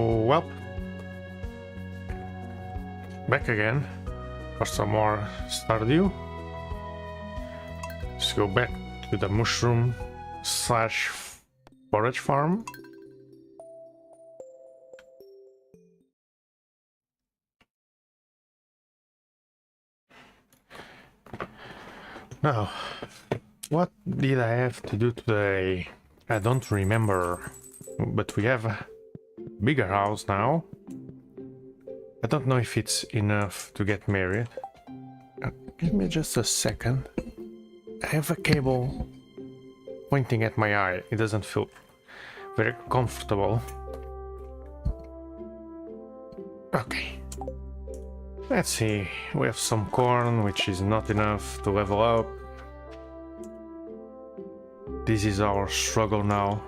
well, back again for some more Stardew. Let's go back to the mushroom slash forage farm. Now, what did I have to do today? I don't remember, but we have a bigger house now. I don't know if it's enough to get married. Give me just a second. I have a cable pointing at my eye. It doesn't feel very comfortable. Okay. Let's see. We have some corn, which is not enough to level up. This is our struggle now.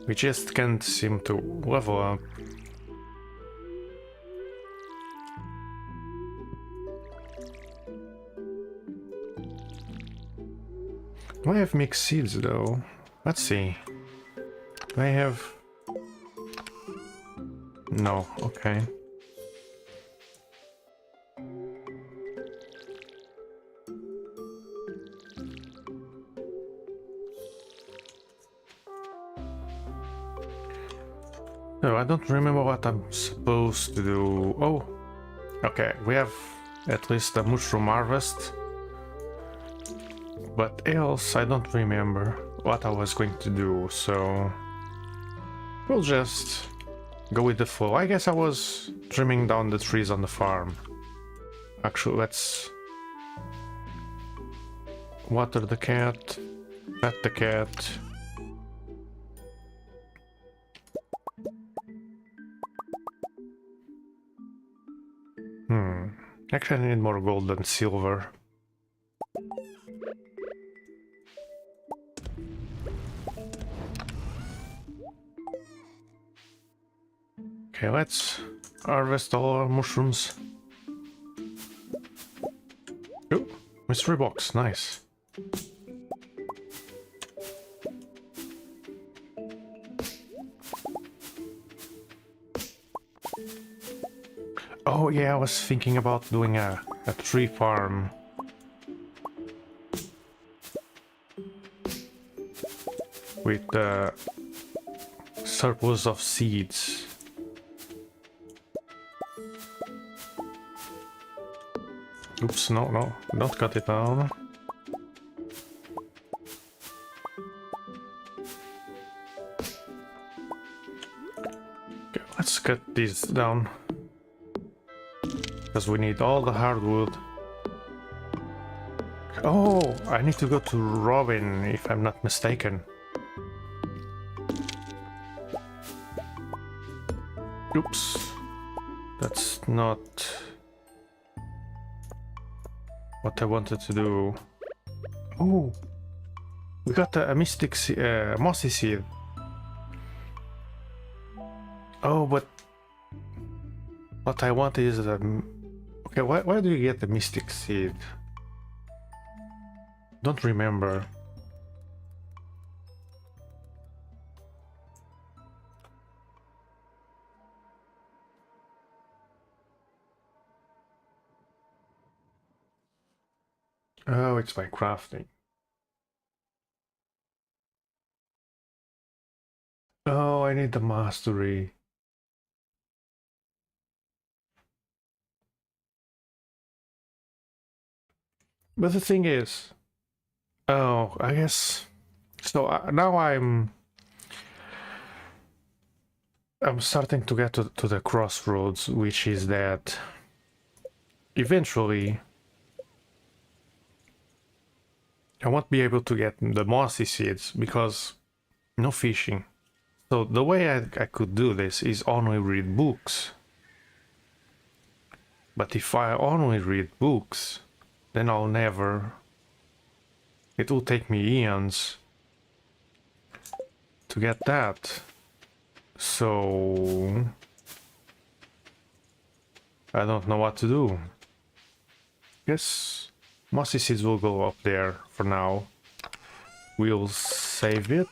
We just can't seem to level up. Do I have mixed seeds though? Let's see. Do I have... No, okay. No, I don't remember what I'm supposed to do. Oh, okay, we have at least a mushroom harvest. But else, I don't remember what I was going to do, so... We'll just go with the flow. I guess I was trimming down the trees on the farm. Actually, let's... water the cat, pet the cat. Actually, I need more gold than silver. Okay, let's harvest all our mushrooms. Oh, mystery box, nice. Oh yeah, I was thinking about doing a tree farm. With the surplus of seeds. Oops, no, don't cut it down. Okay, let's cut these down. Because we need all the hardwood. Oh, I need to go to Robin, if I'm not mistaken. Oops. That's not what I wanted to do. Oh, we got a mystic mossy seed. Oh, but what I want is okay, why do you get the mystic seed? Don't remember. Oh, it's by crafting. Oh, I need the mastery. But the thing is, oh, I guess so. Now I'm starting to get to the crossroads, which is that eventually I won't be able to get the mossy seeds because no fishing. So the way I could do this is only read books. But if I only read books, then I'll never... It will take me eons to get that. So... I don't know what to do. Guess mossy seeds will go up there for now. we'll save it.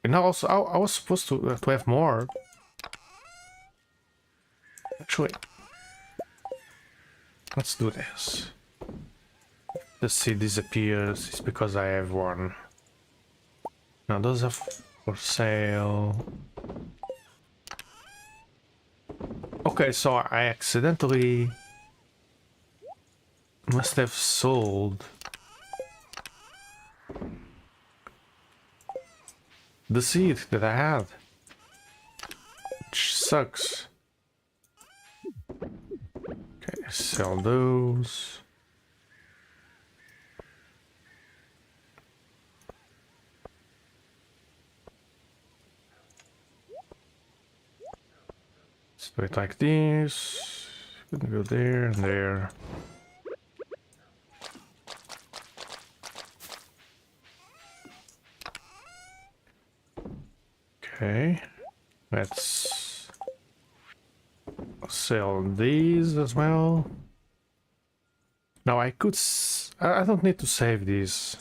And also, I was supposed to have more. Actually, let's do this. The seed disappears. It's because I have one. Now those are for sale. Okay, so I accidentally must have sold the seed that I had, which sucks. Okay, sell those. Let's do it like this. Gonna go there and there. Okay, let's sell these as well. Now I could I don't need to save these.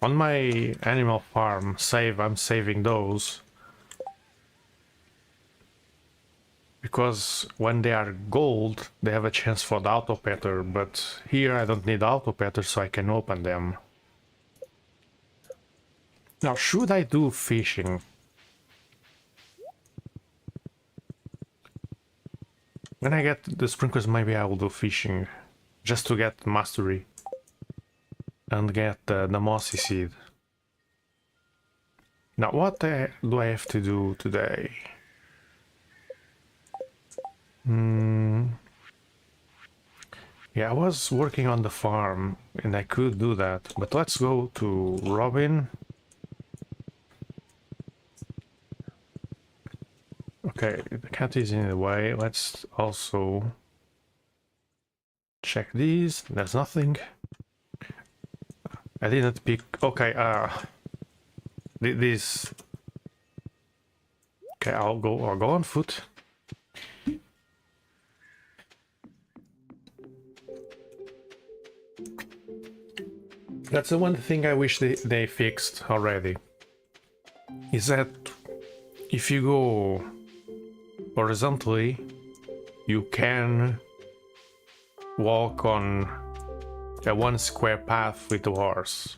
On my animal farm I'm saving those. Because when they are gold, they have a chance for the auto petter, but here I don't need auto petter, so I can open them. Now, should I do fishing? When I get the sprinklers, maybe I will do fishing, just to get mastery and get the mossy seed. Now, what do I have to do today? Yeah, I was working on the farm and I could do that, but let's go to Robin. Okay, the cat is in the way. Let's also check these. There's nothing. I didn't pick. Okay, this. Okay, I'll go on foot. That's the one thing I wish they fixed already. Is that if you go horizontally, you can walk on a one square path with the horse.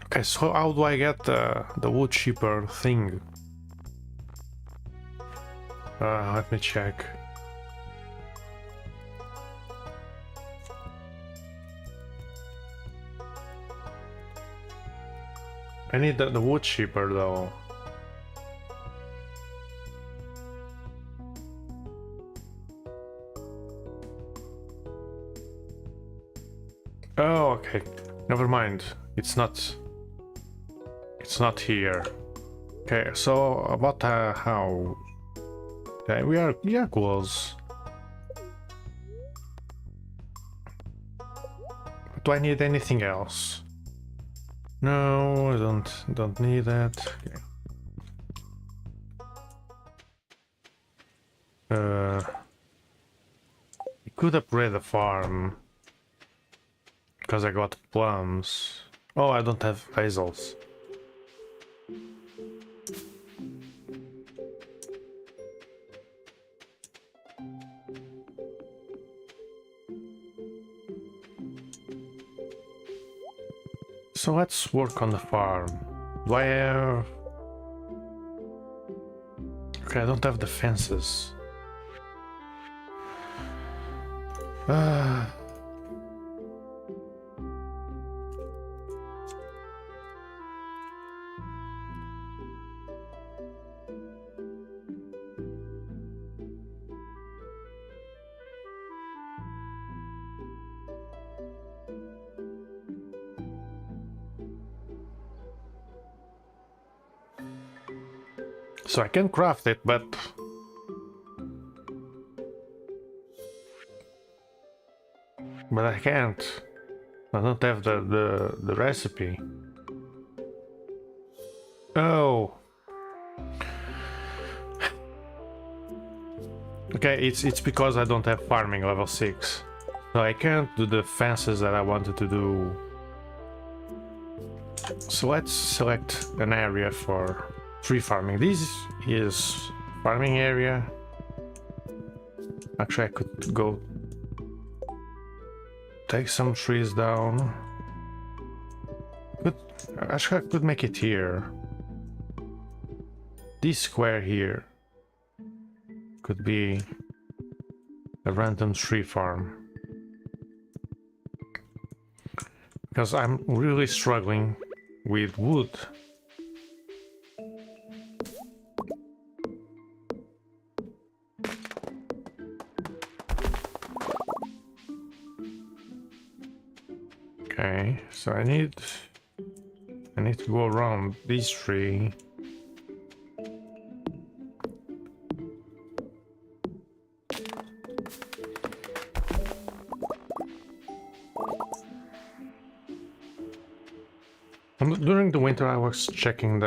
Okay, so how do I get the wood chipper thing? Let me check. I need the wood chipper though. Oh, okay. Never mind. It's not here. Okay, so about how? Okay, we are close. Do I need anything else? No, I don't need that. Okay. I could upgrade the farm because I got plums. Oh, I don't have hazels. So let's work on the farm. Do I have... Okay, I don't have the fences. So I can craft it, but... But I can't. I don't have the recipe. Oh. Okay, it's because I don't have farming level 6. So I can't do the fences that I wanted to do. So let's select an area for tree farming. This is farming area. Actually, I could go take some trees down. Actually, I could make it here. This square here could be a random tree farm. Because I'm really struggling with wood. Okay, so I need to go around this tree. During the winter, I was checking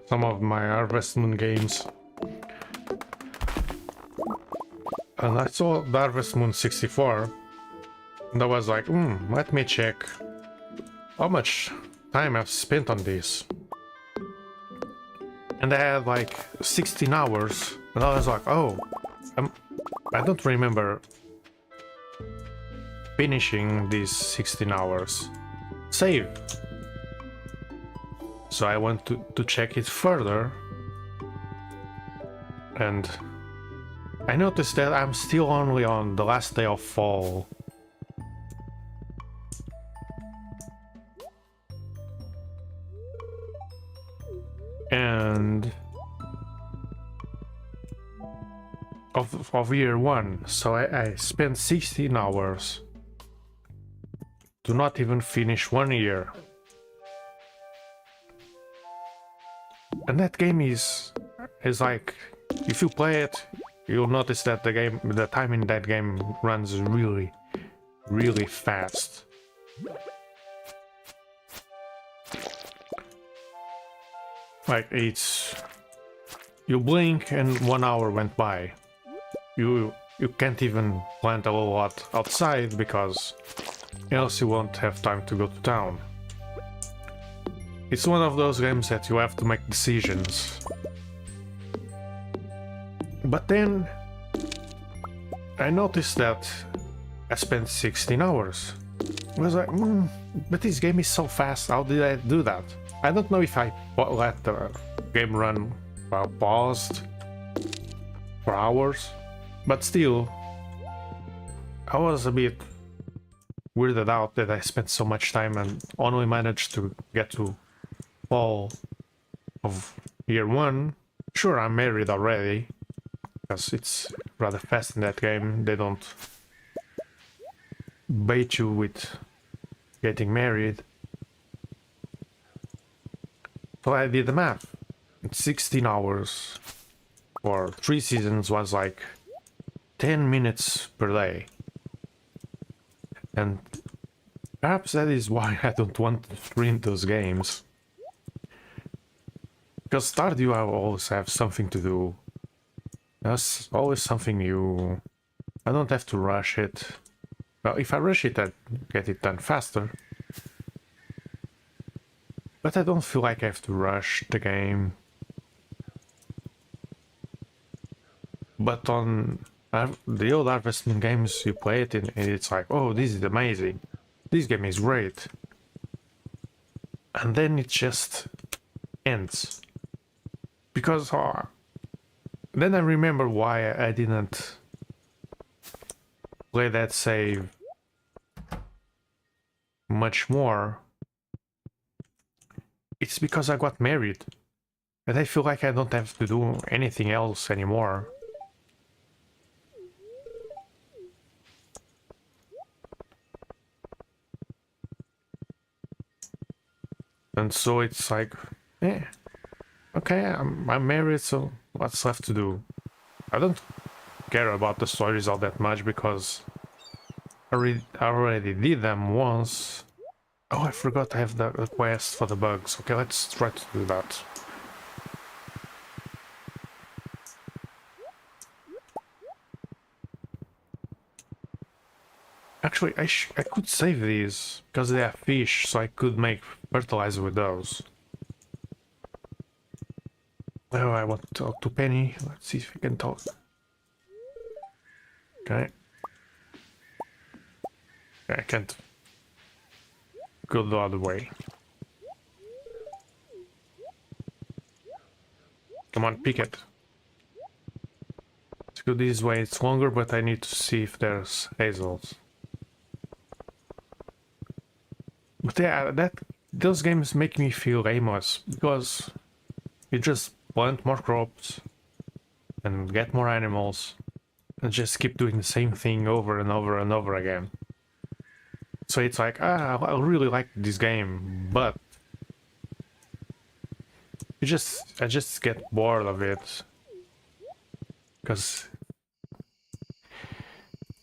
some of my Harvest Moon games, and I saw the Harvest Moon 64, and I was like, let me check how much time I've spent on this. And I had like 16 hours, and I was like, oh, I don't remember finishing these 16 hours. Save. So I went to check it further, and I noticed that I'm still only on the last day of fall. And of year 1, so I spent 16 hours to not even finish 1 year. And that game is like, if you play it, you'll notice that the time in that game runs really, really fast. Like, you blink and 1 hour went by. You can't even plant a lot outside because else you won't have time to go to town. It's one of those games that you have to make decisions. But then I noticed that I spent 16 hours. I was like, but this game is so fast, how did I do that? I don't know if I let the game run while paused for hours, but still, I was a bit weirded out that I spent so much time and only managed to get to fall of year 1. Sure, I'm married already, because it's rather fast in that game. They don't bait you with getting married. So I did the math. 16 hours for 3 seasons was like 10 minutes per day. And perhaps that is why I don't want to stream those games. Because Stardew I always have something to do. There's always something new. I don't have to rush it. Well, if I rush it, I get it done faster. But I don't feel like I have to rush the game. But on the old Harvest Moon games, you play it and it's like, oh, this is amazing. This game is great. And then it just ends. Because then I remember why I didn't play that save much more. It's because I got married. And I feel like I don't have to do anything else anymore. And so it's like, okay, I'm married, so what's left to do? I don't care about the stories all that much because I already did them once. Oh, I forgot I have the quest for the bugs. Okay, let's try to do that. Actually, I could save these because they are fish, so I could make fertilizer with those. Oh, I want to talk to Penny. Let's see if we can talk. Okay. I can't go the other way. Come on, pick it. Let's go this way. It's longer, but I need to see if there's hazels. But yeah, those games make me feel aimless because you just plant more crops and get more animals and just keep doing the same thing over and over and over again. So it's like, I really like this game, but I just get bored of it because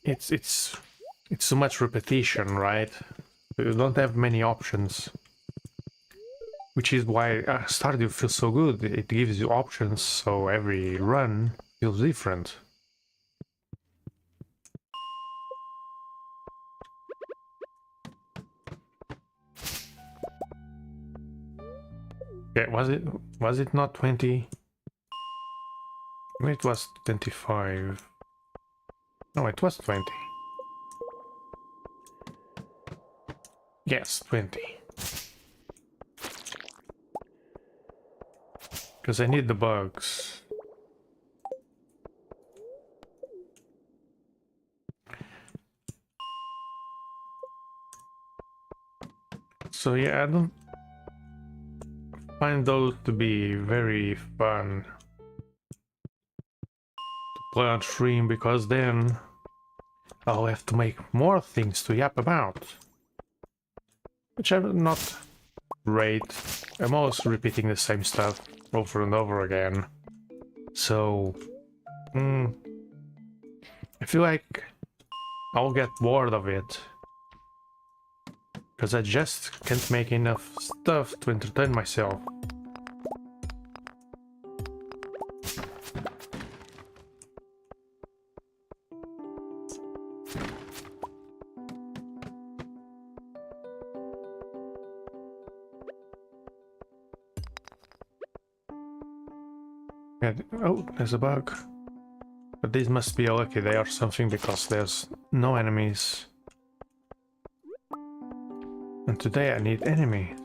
it's so much repetition, right? You don't have many options, which is why Stardew feels so good. It gives you options, so every run feels different. Yeah, was it not 20? It was 25. No, it was 20. Yes, 20. Because I need the bugs. So yeah, I don't find those to be very fun to play on stream, because then I'll have to make more things to yap about. Which I'm not great. I'm always repeating the same stuff over and over again. So, I feel like I'll get bored of it. Because I just can't make enough stuff to entertain myself. Yeah, oh, there's a bug. But these must be a lucky day or something, because there's no enemies. And today I need enemies.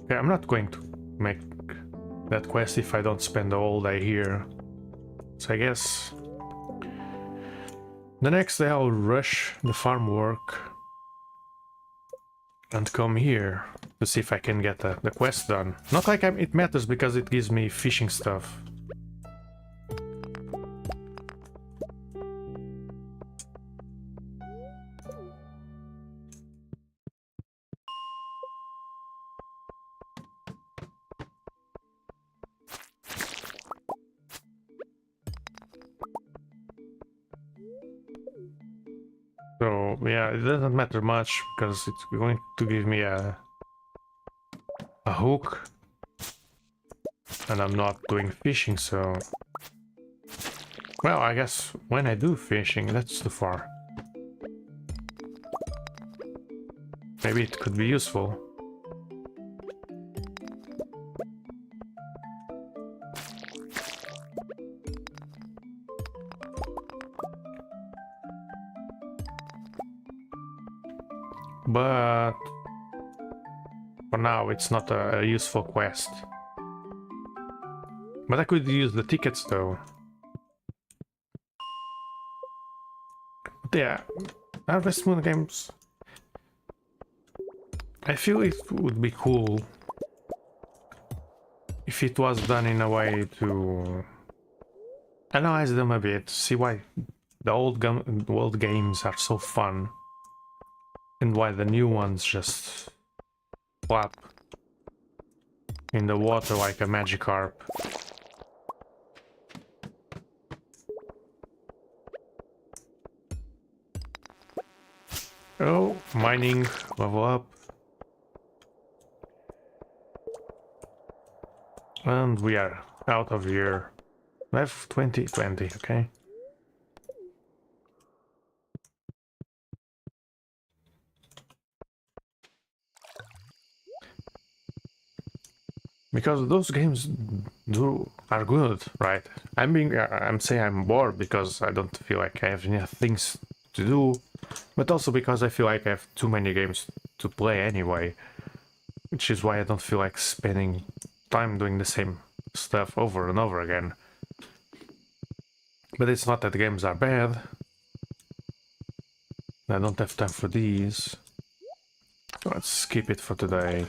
Okay, I'm not going to make that quest if I don't spend the whole day here. So I guess the next day I'll rush the farm work and come here to see if I can get the quest done. Not like it matters, because it gives me fishing stuff. So yeah, it doesn't matter much, because it's going to give me a hook, and I'm not doing fishing, so... Well, I guess when I do fishing, that's too far. Maybe it could be useful. But for now, it's not a useful quest. But I could use the tickets though. But yeah, Harvest Moon games, I feel it would be cool if it was done in a way to analyze them a bit, see why the old games are so fun and why the new ones just flap in the water like a Magikarp. Oh, mining, level up. And we are out of here. We have 2020, okay. Because those games are good, right? I'm saying I'm bored because I don't feel like I have enough things to do, but also because I feel like I have too many games to play anyway, which is why I don't feel like spending time doing the same stuff over and over again. But it's not that the games are bad. I don't have time for these. So let's skip it for today.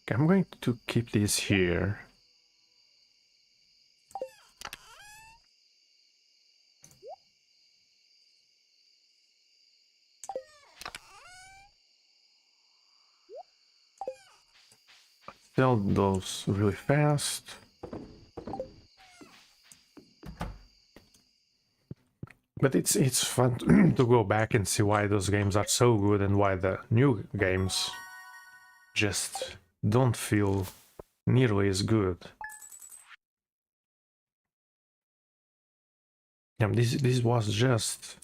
Okay, I'm going to keep these here. Sell those really fast. But it's fun to go back and see why those games are so good and why the new games just don't feel nearly as good. Yeah, this was just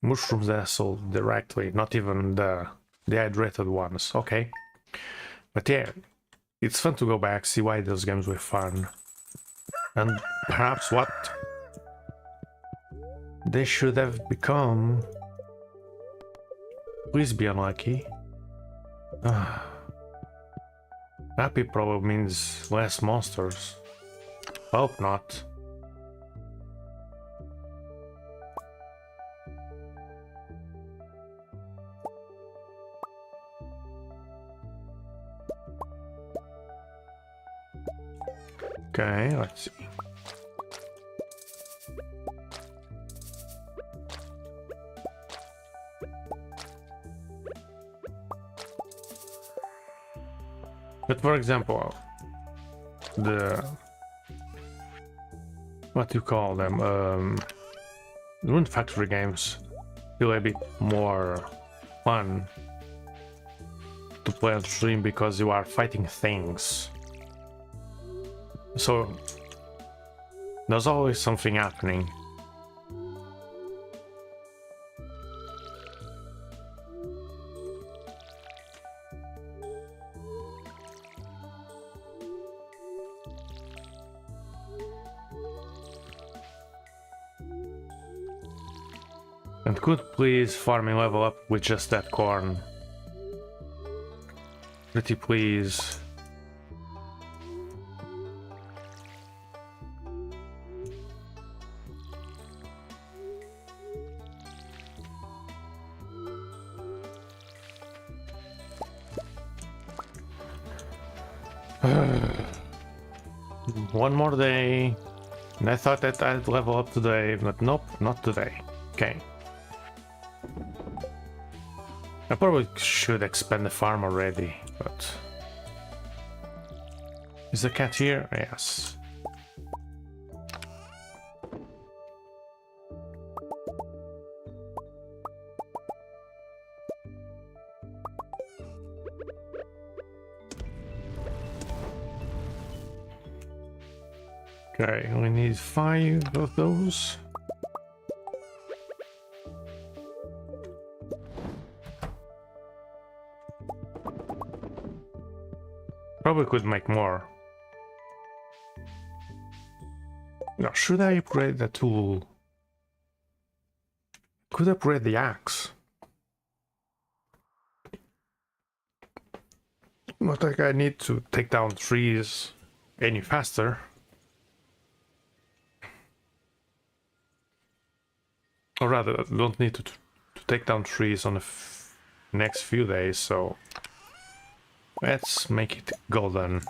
mushrooms that I sold directly, not even the dehydrated ones. Okay, but yeah, it's fun to go back, see why those games were fun, and perhaps what they should have become. Please be unlucky. Happy probably means less monsters. Hope not. Okay, let's see. But for example, what do you call them? Rune Factory games feel a bit more fun to play on stream because you are fighting things. So there's always something happening. And could please farming level up with just that corn? Pretty please. One more day. And I thought that I'd level up today, but nope, not today. Okay. I probably should expand the farm already, but... Is the cat here? Yes. Okay, we need 5 of those. Probably could make more. Now, should I upgrade the tool? Could upgrade the axe. Not like I need to take down trees any faster. Or rather, I don't need to take down trees on the next few days, so let's make it golden.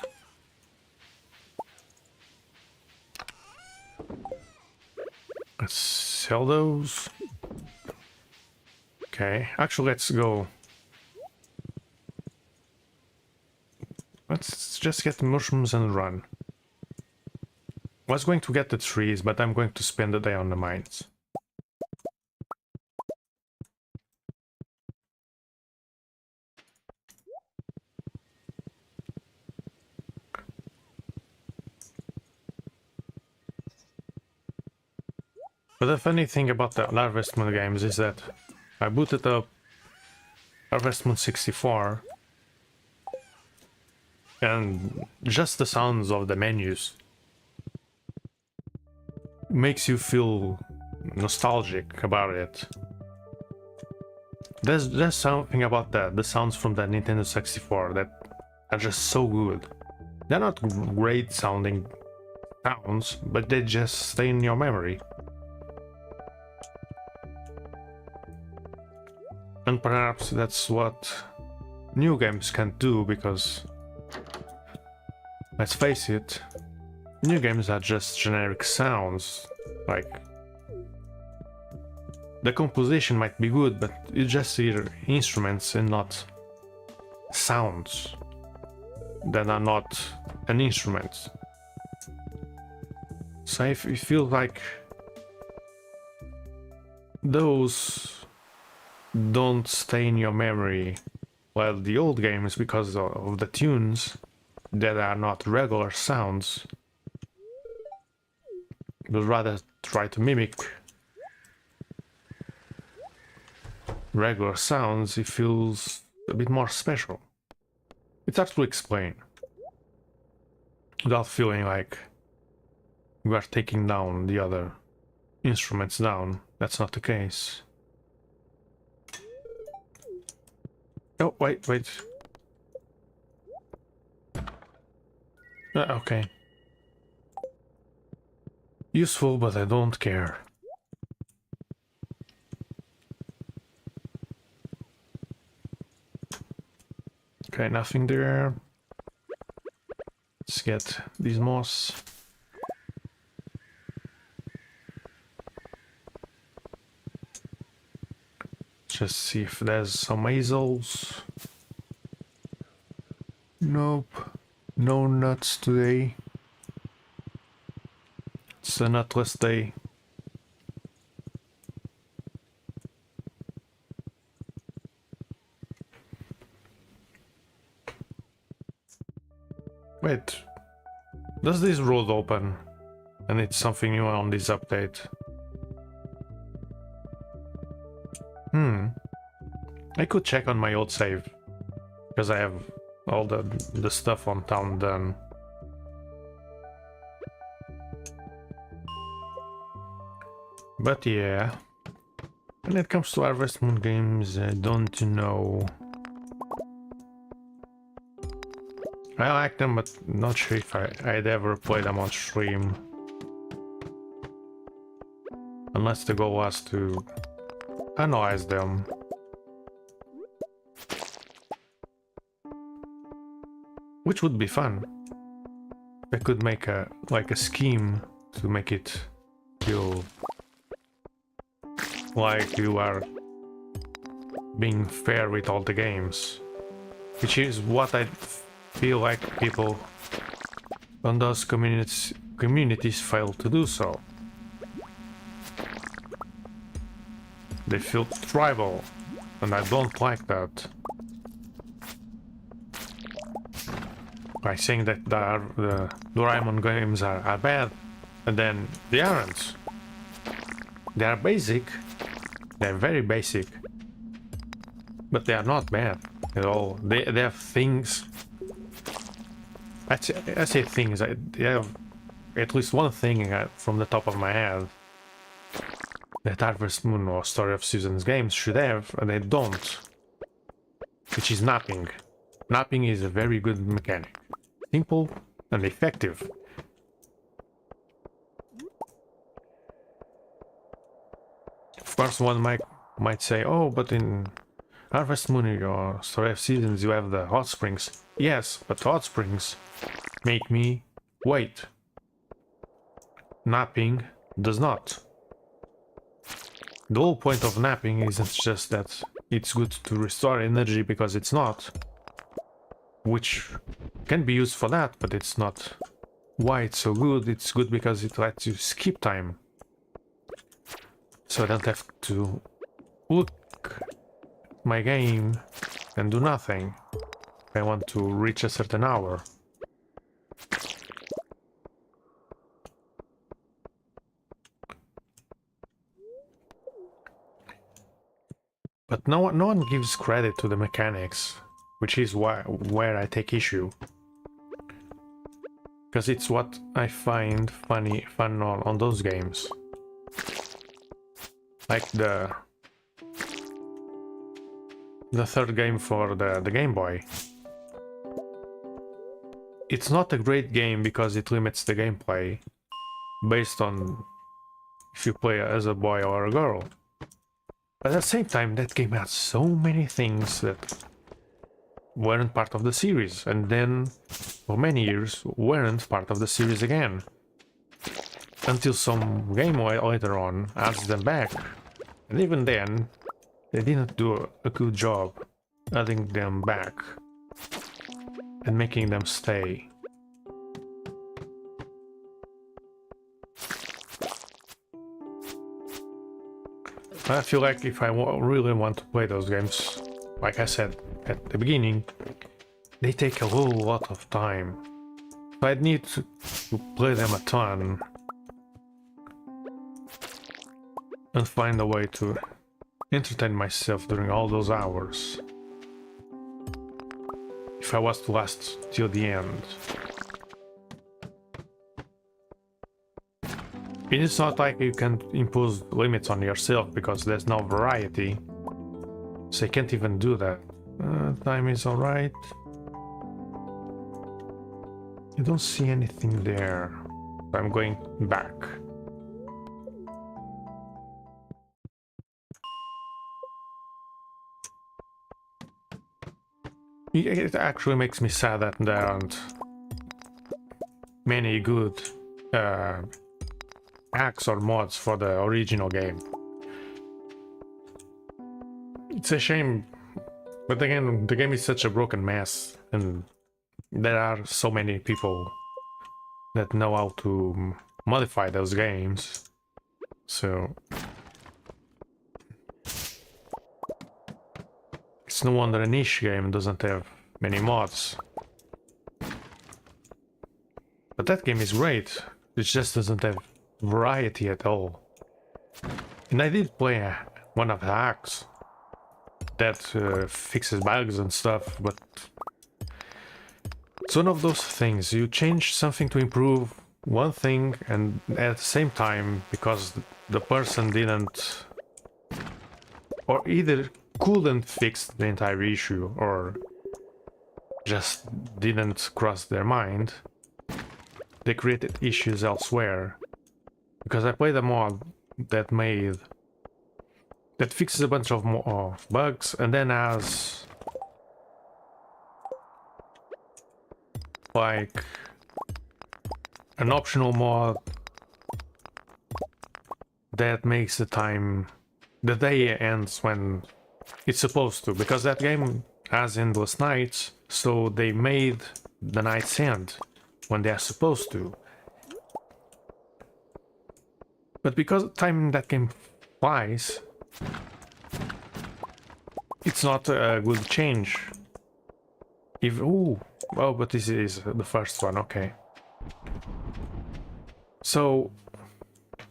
Let's sell those. Okay, actually let's go. Let's just get the mushrooms and run. I was going to get the trees, but I'm going to spend the day on the mines. But the funny thing about the Harvest Moon games is that I booted up Harvest Moon 64 and just the sounds of the menus makes you feel nostalgic about it. There's something about that, the sounds from the Nintendo 64 that are just so good. They're not great sounding sounds, but they just stay in your memory. And perhaps that's what new games can't do, because let's face it, new games are just generic sounds. Like, the composition might be good, but you just hear instruments and not sounds that are not an instrument. So if you feel like those don't stay in your memory, while the old games, because of the tunes that are not regular sounds, but rather try to mimic regular sounds, it feels a bit more special. It's hard to explain without feeling like we are taking down the other instruments down. That's not the case. Oh, wait. Okay. Useful, but I don't care. Okay, nothing there. Let's get these moss. Just see if there's some hazels. Nope. No nuts today. It's a nutless day. Wait. Does this road open? And it's something new on this update. I could check on my old save, because I have all the stuff on town done. But yeah, when it comes to Harvest Moon games, I don't know. I like them, but not sure if I'd ever play them on stream. Unless the goal was to analyze them. Which would be fun. I could make a scheme to make it feel like you are being fair with all the games, which is what I feel like people on those communities fail to do so. They feel tribal, and I don't like that. By saying that the Doraemon games are bad, and then they aren't. They are basic, they're very basic, but they are not bad at all. They have things. I say things, they have at least one thing from the top of my head that Harvest Moon or Story of Seasons games should have, and they don't, which is napping. Napping is a very good mechanic. Simple and effective. Of course, one might say, oh, but in Harvest Moon or Story of Seasons you have the hot springs. Yes, but hot springs make me wait. Napping does not. The whole point of napping isn't just that it's good to restore energy, because it's not. Which can be used for that, but it's not why it's so good. It's good because it lets you skip time. So I don't have to look at my game and do nothing if I want to reach a certain hour. But no one gives credit to the mechanics, which is where I take issue. Because it's what I find fun on those games. Like the third game for the Game Boy. It's not a great game because it limits the gameplay based on if you play as a boy or a girl. But at the same time, that game has so many things that weren't part of the series, and then for many years weren't part of the series again. Until some game later on adds them back. And even then, they didn't do a good job adding them back and making them stay. I feel like if I really want to play those games, like I said at the beginning, they take a whole lot of time. So I'd need to play them a ton and find a way to entertain myself during all those hours. If I was to last till the end. It's not like you can impose limits on yourself because there's no variety. So you can't even do that. Time is alright. You don't see anything there. I'm going back. It actually makes me sad that there aren't many good hacks or mods for the original game. It's a shame, but again, the game is such a broken mess, and there are so many people that know how to modify those games, so it's no wonder a niche game doesn't have many mods. But that game is great, it just doesn't have variety at all. And I did play one of the hacks that fixes bugs and stuff, but it's one of those things. You change something to improve one thing, and at the same time, because the person didn't, or either couldn't fix the entire issue, or just didn't cross their mind, they created issues elsewhere. Because I played a mod that fixes a bunch of bugs, and then has like an optional mod that makes the day ends when it's supposed to, because that game has endless nights, so they made the nights end when they are supposed to. But because time in that game flies, it's not a good change. Oh, but this is the first one, okay. So,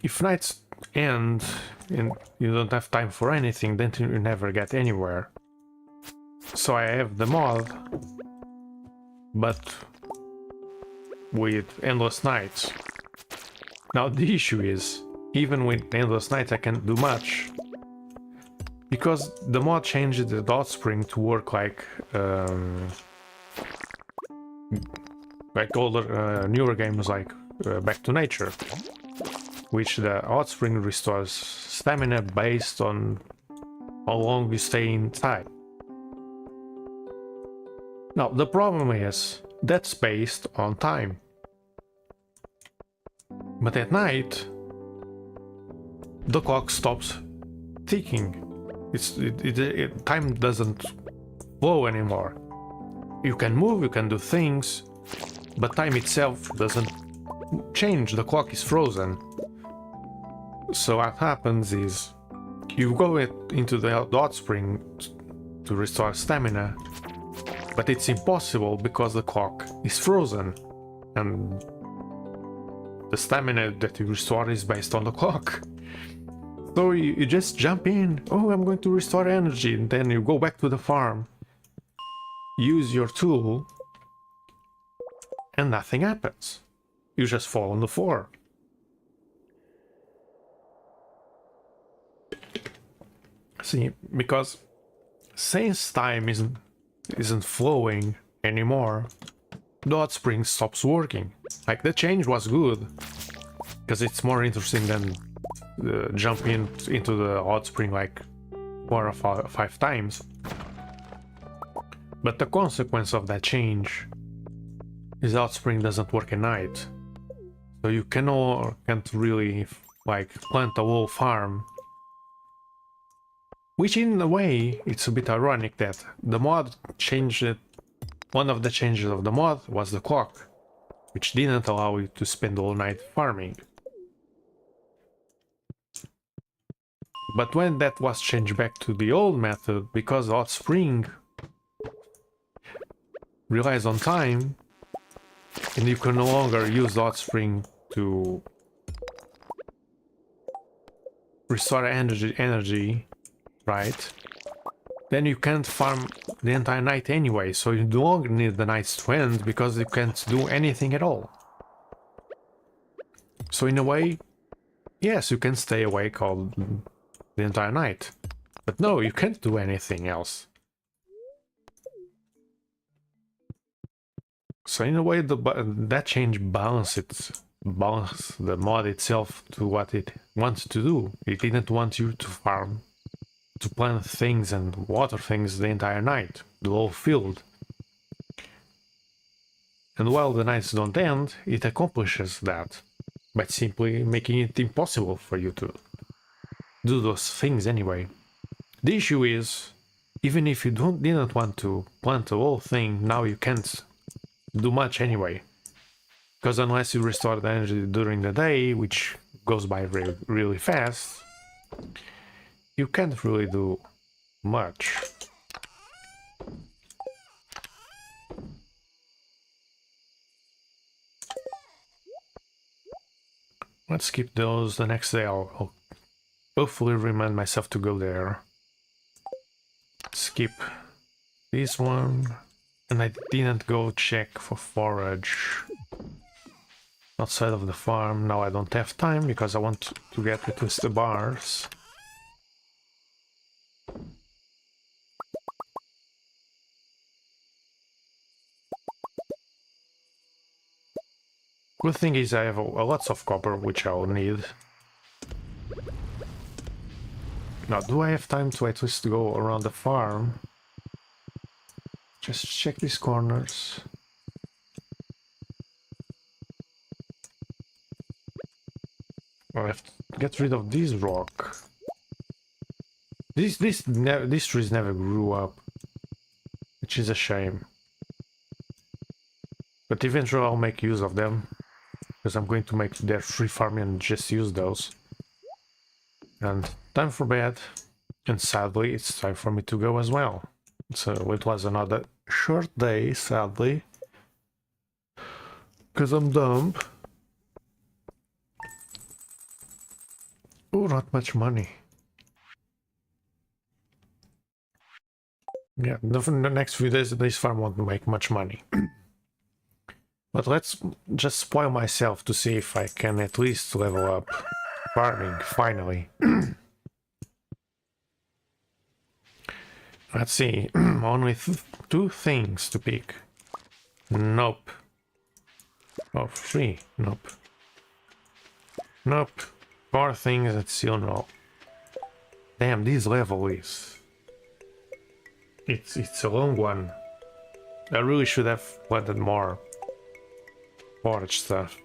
if nights end and you don't have time for anything, then you never get anywhere. So I have the mod, but with endless nights. Now the issue is, even with endless nights I can't do much, because the mod changed the dot spring to work like older, newer games like Back to Nature, which the hot spring restores stamina based on how long you stay inside. Now the problem is that's based on time, but at night the clock stops ticking. Time doesn't flow anymore. You can move, you can do things, but time itself doesn't change. The clock is frozen. So what happens is you go into the hot spring to restore stamina, but it's impossible because the clock is frozen, and the stamina that you restore is based on the clock. So you just jump in, oh, I'm going to restore energy, and then you go back to the farm, use your tool, and nothing happens. You just fall on the floor. See, because since time isn't flowing anymore, the hot spring stops working. Like, the change was good, because it's more interesting than jumping into the hot spring like 4 or 5 times. But the consequence of that change is hot spring doesn't work at night. So you can't really like plant a whole farm. Which in a way, it's a bit ironic that the mod changed it. One of the changes of the mod was the clock, which didn't allow you to spend all night farming. But when that was changed back to the old method, because hot spring relies on time, and you can no longer use hot spring to restore energy, right? Then you can't farm the entire night anyway, so you no longer need the nights to end because you can't do anything at all. So in a way, yes, you can stay awake all the entire night, but no, you can't do anything else. So in a way, that change balances the mod itself to what it wants to do. It didn't want you to farm, to plant things and water things the entire night, the whole field. And while the nights don't end, it accomplishes that by simply making it impossible for you to do those things anyway. The issue is, even if you didn't want to plant the whole thing, now you can't do much anyway. Because unless you restore the energy during the day, which goes by really fast, you can't really do much. Let's skip those. The next day I'll hopefully remind myself to go there. Skip this one. And I didn't go check for forage outside of the farm. Now I don't have time because I want to get to the bars. Good thing is I have lots of copper, which I'll need. Now, do I have time to at least go around the farm? Just check these corners. I have to get rid of this rock. These trees never grew up, which is a shame. But eventually I'll make use of them, because I'm going to make their free farm and just use those. And time for bed, and sadly it's time for me to go as well. So it was another short day, sadly, because I'm dumb. Oh, not much money. Yeah, the next few days this farm won't make much money. But let's just spoil myself to see if I can at least level up farming, finally. Let's see, only 2 things to pick. Nope. Oh, 3. Nope. Nope. 4 things that still no. Damn, this level is... It's a long one. I really should have planted more forage stuff.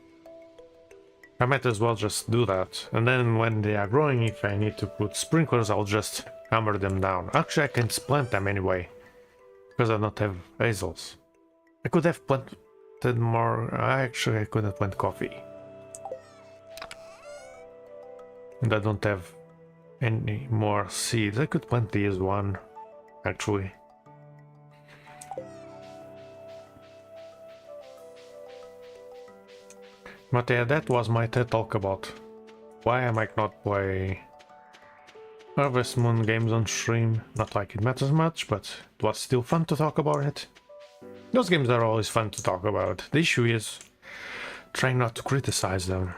I might as well just do that. And then when they are growing, if I need to put sprinklers, I'll just hammer them down. Actually, I can plant them anyway, because I don't have hazels. I could have planted more. Actually, I couldn't plant coffee. And I don't have any more seeds. I could plant this one, actually. But yeah, that was my TED talk about why I might not play Harvest Moon games on stream. Not like it matters much, but it was still fun to talk about it. Those games are always fun to talk about. The issue is trying not to criticize them.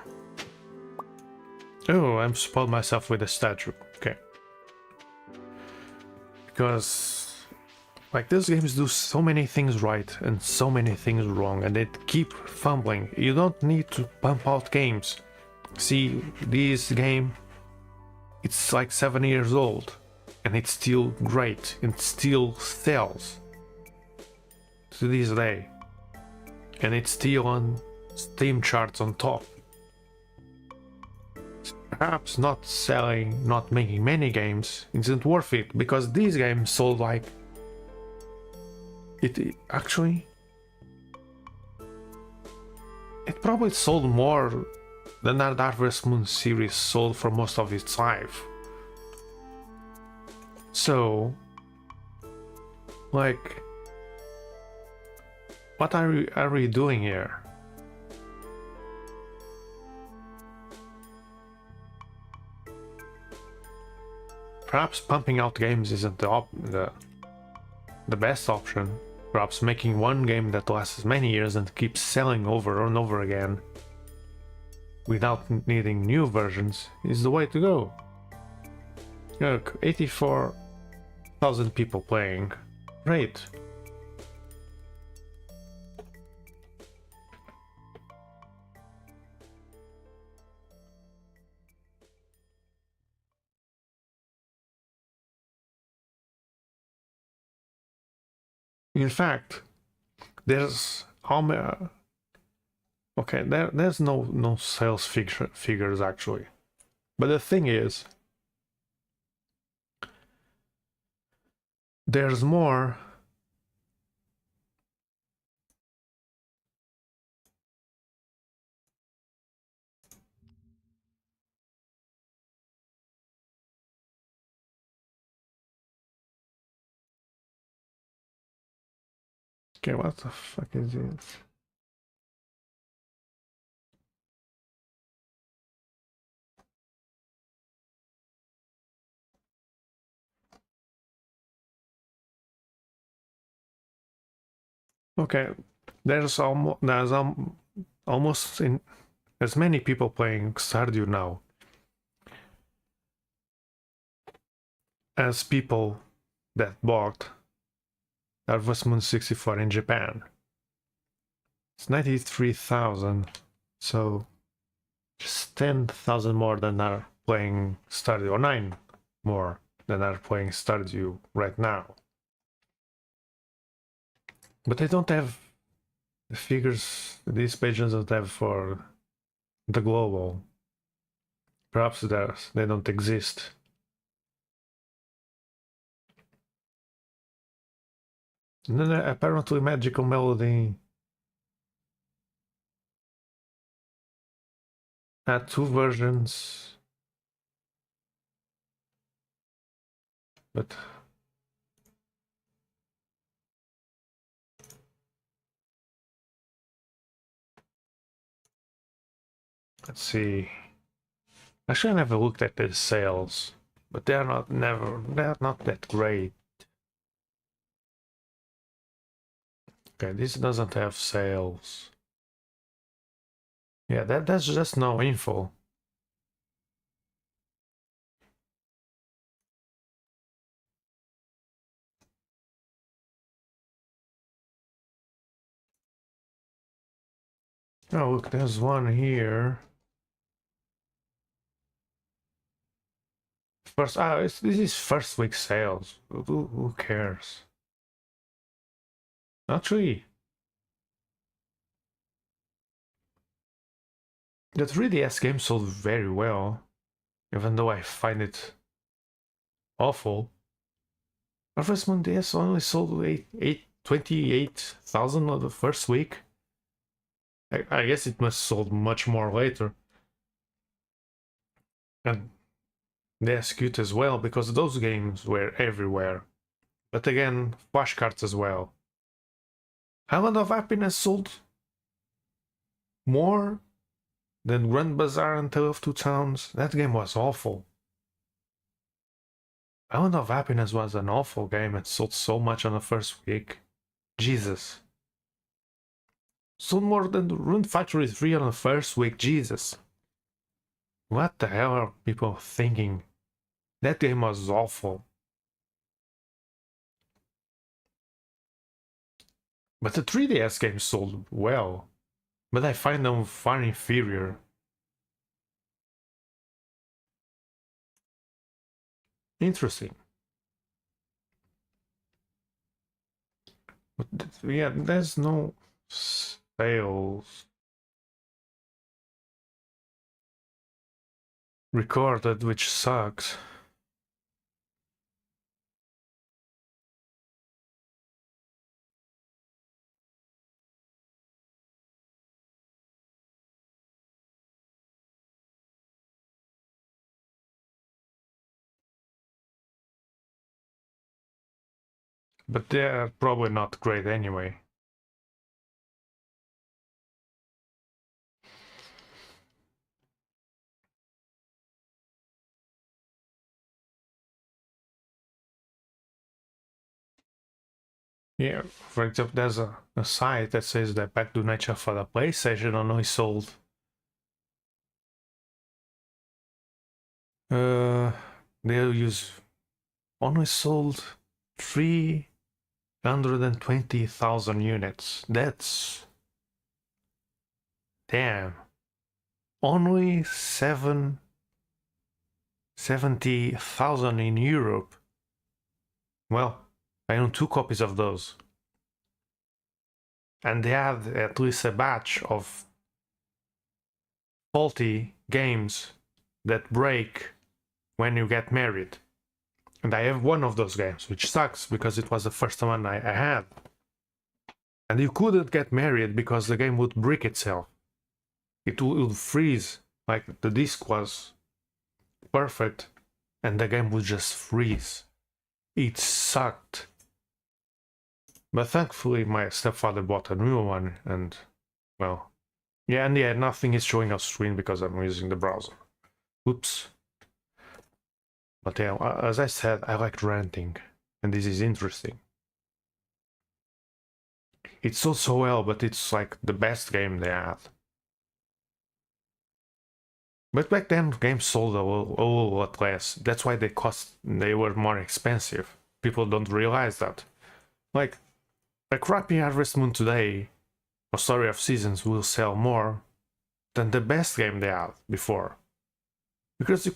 Oh, I'm spoiled myself with a statue. Okay. Because, like, these games do so many things right and so many things wrong, and they keep fumbling. You don't need to pump out games. See, this game, it's like 7 years old, and it's still great, and still sells to this day. And it's still on Steam charts on top. Perhaps not selling, not making many games isn't worth it, because these games sold like... It actually... It probably sold more than that Harvest Moon series sold for most of its life. So... Like... What are we doing here? Perhaps pumping out games isn't the best option. Perhaps making one game that lasts many years and keeps selling over and over again without needing new versions is the way to go. Look, 84,000 people playing. Great. In fact, there's okay, there's no sales figures actually, but the thing is, there's more. Okay, what the fuck is this? Okay, there's almost as many people playing Stardew now as people that bought Harvest Moon 64 in Japan. It's 93,000, so just 10,000 more than are playing Stardew, or 9 more than are playing Stardew right now. But they don't have the figures these pages don't have for the global. Perhaps they don't exist. And then apparently Magical Melody had 2 versions, but let's see. Actually, I never looked at the sales, but they're not that great. Okay, this doesn't have sales. Yeah, that's just no info. Oh, look, there's one here. First, this is first week sales. Who cares? Not really. That 3DS game sold very well, even though I find it awful. Harvest Moon DS only sold 28,000 on the first week. I guess it must sold much more later. And they execute as well, because those games were everywhere. But again, flashcards as well. Island of Happiness sold more than Grand Bazaar and Tale of Two Towns. That game was awful. Island of Happiness was an awful game and sold so much on the first week. Jesus. Sold more than the Rune Factory 3 on the first week, Jesus. What the hell are people thinking? That game was awful. But the 3DS games sold well. But I find them far inferior. Interesting. But yeah, there's no sales recorded, which sucks. But they're probably not great anyway. Yeah, for example, there's a site that says that Back to Nature for the PlayStation only sold they use only sold 320,000 units. That's damn. Only 70,000 in Europe. Well, I own 2 copies of those. And they had at least a batch of faulty games that break when you get married. And I have one of those games, which sucks because it was the first one I had. And you couldn't get married because the game would break itself. It would freeze, like the disc was perfect and the game would just freeze. It sucked. But thankfully my stepfather bought a new one and, well, yeah, and yeah, nothing is showing off screen because I'm using the browser. Oops. But yeah, as I said, I like ranting, and this is interesting. It sold so well, but it's like the best game they had. But back then, games sold a lot less. That's why they were more expensive. People don't realize that. Like, a crappy Harvest Moon today, or Story of Seasons, will sell more than the best game they had before. Because you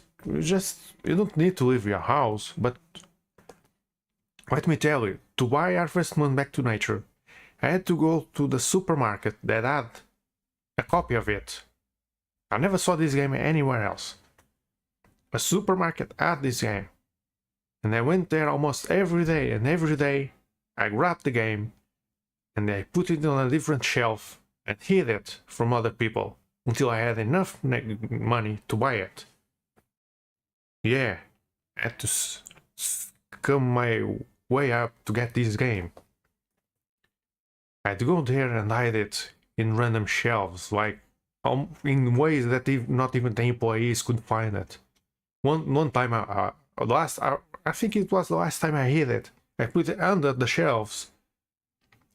don't need to leave your house, but let me tell you, to buy Harvest Moon Back to Nature, I had to go to the supermarket that had a copy of it. I never saw this game anywhere else. A supermarket had this game. And I went there almost every day, and every day I grabbed the game and I put it on a different shelf and hid it from other people until I had enough money to buy it. Yeah, I had to come my way up to get this game. I'd go there and hide it in random shelves, like in ways that not even the employees could find it. One time, I think it was the last time I hid it. I put it under the shelves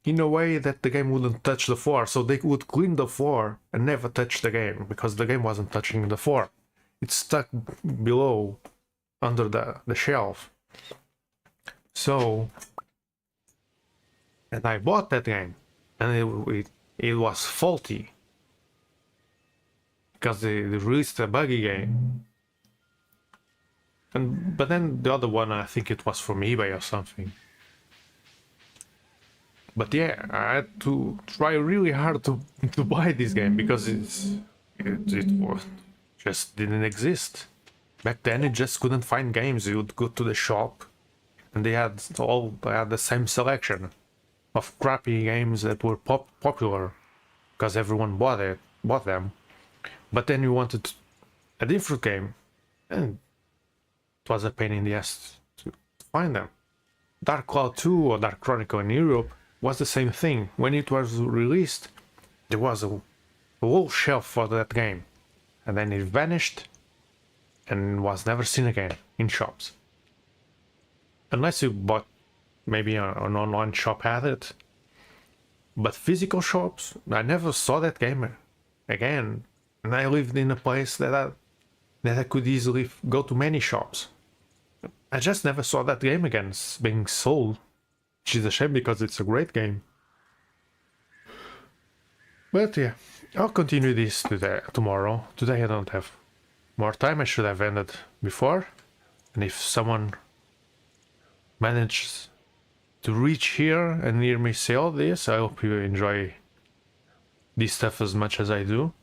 in a way that the game wouldn't touch the floor, so they would clean the floor and never touch the game, because the game wasn't touching the floor. It's stuck below, under the shelf. So, and I bought that game, and it was faulty, because they released a buggy game. But then the other one, I think it was from eBay or something. But yeah, I had to try really hard to buy this game because it just didn't exist. Back then, it just couldn't find games. You would go to the shop, and they had the same selection of crappy games that were popular because everyone bought them. But then you wanted a different game, and it was a pain in the ass to find them. Dark Cloud 2 or Dark Chronicle in Europe was the same thing. When it was released, there was a whole shelf for that game, and then it vanished and was never seen again in shops. Unless you bought maybe an online shop had it. But physical shops, I never saw that game again. And I lived in a place that I could easily go to many shops. I just never saw that game again being sold. Which is a shame because it's a great game. But yeah, I'll continue this tomorrow. Today I don't have more time. I should have ended before. And if someone manages to reach here and hear me say all this, I hope you enjoy this stuff as much as I do.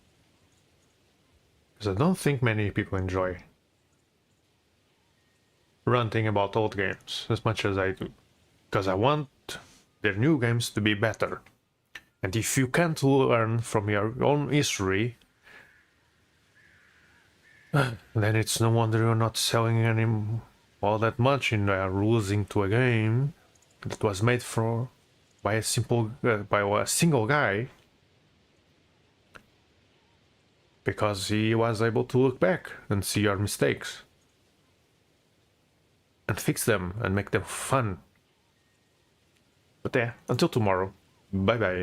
Because I don't think many people enjoy ranting about old games as much as I do. Because I want their new games to be better. And if you can't learn from your own history, then it's no wonder you're not selling any all that much in losing to a game that was made by a single guy, because he was able to look back and see your mistakes and fix them and make them fun. But yeah, until tomorrow, bye bye.